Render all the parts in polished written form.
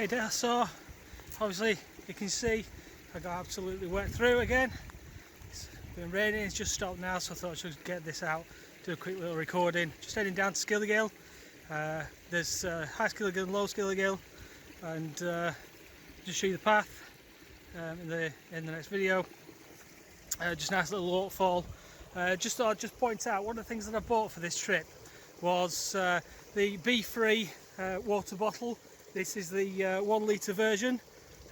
Okay, so obviously you can see I got absolutely wet through again. It's been raining, it's just stopped now, so I thought I should get this out, do a quick little recording. Just heading down to Skelghyll. There's high Skelghyll and low Skelghyll, and just show you the path in the next video. Just a nice little waterfall. Just thought I'd just point out one of the things that I bought for this trip was the Be-Free water bottle. This is the 1 litre version.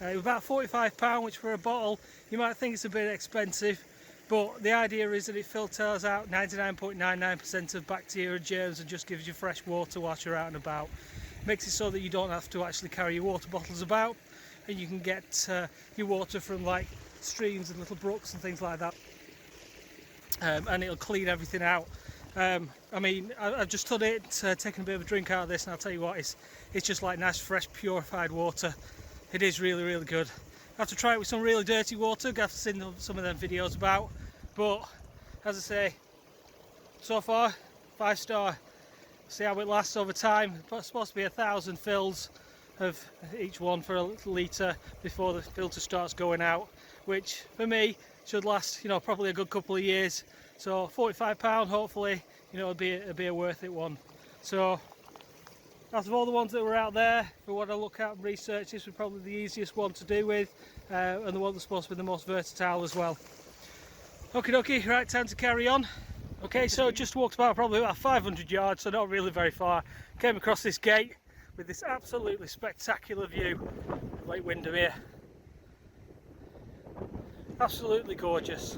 It was about £45, which for a bottle you might think it's a bit expensive, but the idea is that it filters out 99.99% of bacteria and germs and just gives you fresh water whilst you're out and about. Makes it so that you don't have to actually carry your water bottles about, and you can get your water from like streams and little brooks and things like that, and it'll clean everything out. I mean, I've just done it, taken a bit of a drink out of this, and I'll tell you what, it's just like nice, fresh, purified water. It is really, really good. I have to try it with some really dirty water. I've seen some of them videos about, but as I say, so far 5-star. See how it lasts over time. It's supposed to be 1,000 fills of each one for a litre before the filter starts going out, which for me should last, you know, probably a good couple of years. So £45, hopefully, you know, it'll be a worth it one. So out of all the ones that were out there, for what I look at and research, this was probably the easiest one to do with, and the one that's supposed to be the most versatile as well. Okie dokie, right, time to carry on. Okay, so just walked probably about 500 yards, so not really very far. Came across this gate with this absolutely spectacular view of Lake Windermere. Absolutely gorgeous.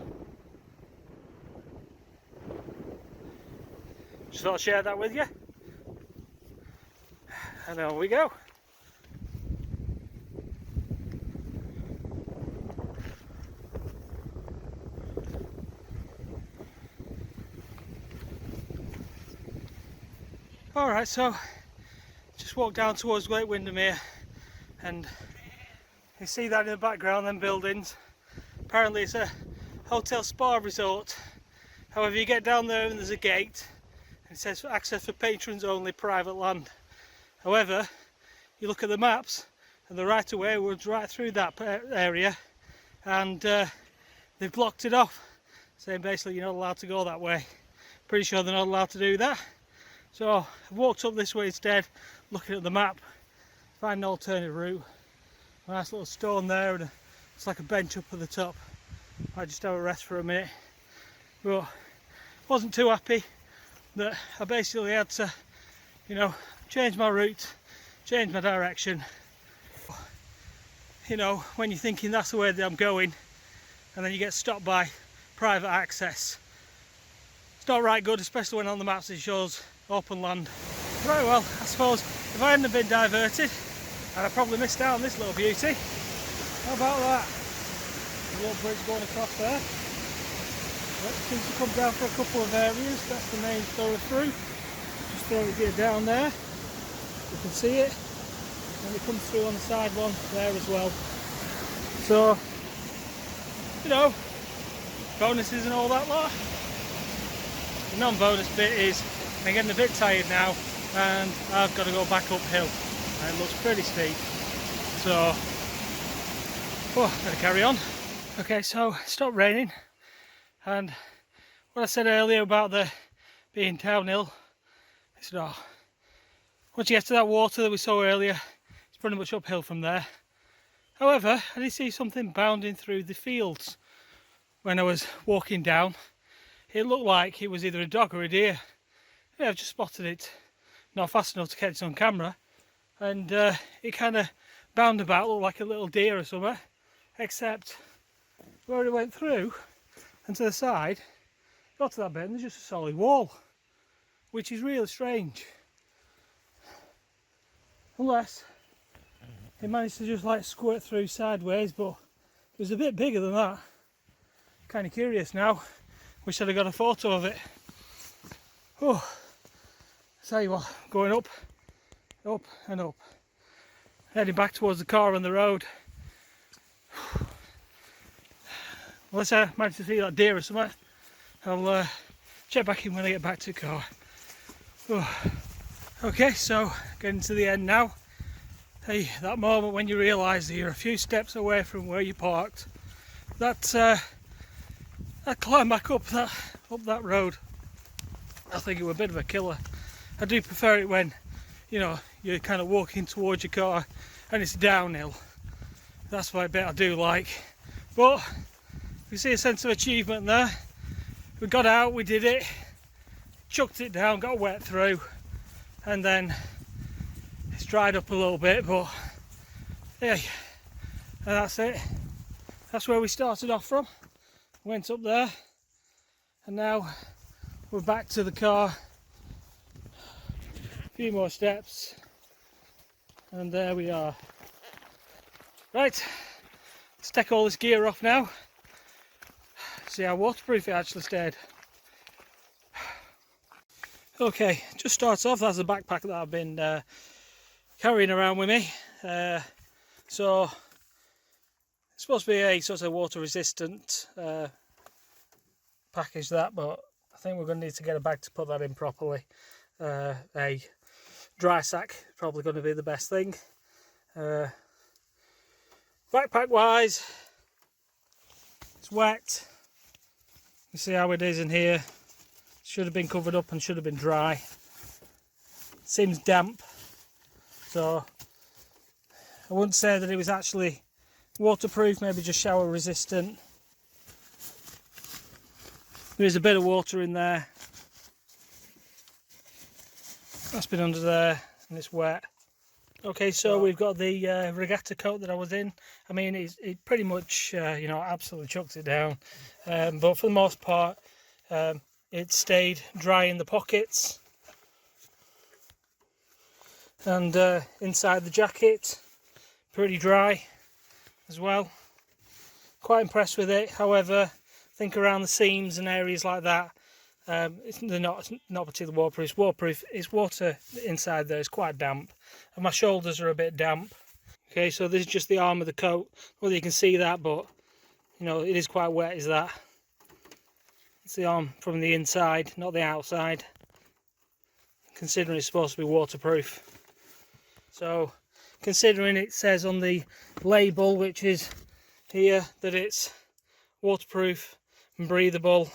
Just thought I'd share that with you. And on we go. Alright, so just walked down towards Lake Windermere, and you see that in the background, them buildings. Apparently it's a hotel spa resort. However, you get down there and there's a gate, and it says access for patrons only, private land. However, you look at the maps and the right of way runs right through that area, and they've blocked it off, saying basically you're not allowed to go that way. Pretty sure they're not allowed to do that. So I've walked up this way instead, looking at the map, find an alternative route. A nice little stone there, and it's like a bench up at the top. I just have a rest for a minute, but wasn't too happy that I basically had to, you know, change my route, change my direction. You know, when you're thinking that's the way that I'm going, and then you get stopped by private access. It's not right good, especially when on the maps it shows open land. Right, well, I suppose if I hadn't been diverted, I'd have probably missed out on this little beauty. How about that? A little bridge going across there. It seems to come down for a couple of areas. That's the main thoroughfare. Just throw it here down there. You can see it, and it comes through on the side one there as well. So, you know, bonuses and all that lot. The non-bonus bit is I'm getting a bit tired now, and I've got to go back uphill, and it looks pretty steep. So, better carry on. Okay, so it stopped raining, and what I said earlier about the being downhill, I said, oh, once you get to that water that we saw earlier, it's pretty much uphill from there. However, I did see something bounding through the fields when I was walking down. It looked like it was either a dog or a deer. Yeah, I've just spotted it, not fast enough to catch it on camera, and it kind of bounded about, looked like a little deer or something, except where it went through and to the side, got to that bit and there's just a solid wall, which is really strange. Unless it managed to just like squirt through sideways, but it was a bit bigger than that. Kind of curious now. Wish I'd have got a photo of it. Oh, I tell you what, going up, up and up. Heading back towards the car on the road. Unless I manage to see that deer or something, I'll check back in when I get back to the car. Oh. Okay, so getting to the end now. Hey, that moment when you realise that you're a few steps away from where you parked, that climb back up that road, I think it was a bit of a killer. I do prefer it when, you know, you're kind of walking towards your car and it's downhill. That's what bit I do like. But you see a sense of achievement there. We got out, we did it, chucked it down, got wet through, and then it's dried up a little bit, but yeah, and that's it. That's where we started off from. Went up there, and now we're back to the car. A few more steps, and there we are. Right, let's take all this gear off now. See how waterproof it actually stayed. Okay, just starts off. That's the backpack that I've been carrying around with me. So it's supposed to be a sort of water resistant package, that, but I think we're going to need to get a bag to put that in properly. A dry sack probably going to be the best thing. Backpack wise, it's wet. You see how it is in here. Should have been covered up and should have been dry. Seems damp, so I wouldn't say that it was actually waterproof, maybe just shower resistant. There is a bit of water in there. That's been under there and it's wet. Okay, so we've got the regatta coat that I was in. I mean, it pretty much, you know, absolutely chucks it down. But for the most part, it stayed dry in the pockets. And inside the jacket, pretty dry as well. Quite impressed with it. However, I think around the seams and areas like that, they're not particularly waterproof. Waterproof is water inside there is quite damp, and my shoulders are a bit damp. Okay, so this is just the arm of the coat. Whether you can see that, but you know it is quite wet. Is that? It's the arm from the inside, not the outside. Considering it's supposed to be waterproof. So, considering it says on the label, which is here, that it's waterproof and breathable,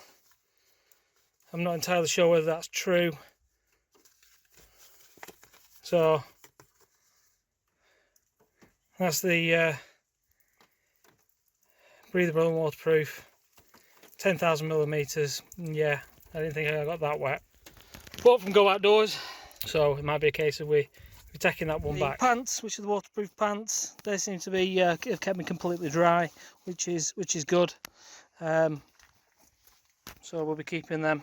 I'm not entirely sure whether that's true. So that's the breathable and waterproof, 10,000 millimeters. Yeah, I didn't think I got that wet. But from Go Outdoors, so it might be a case of we're taking that one back. Pants, which are the waterproof pants, they seem to be have kept me completely dry, which is good. So we'll be keeping them.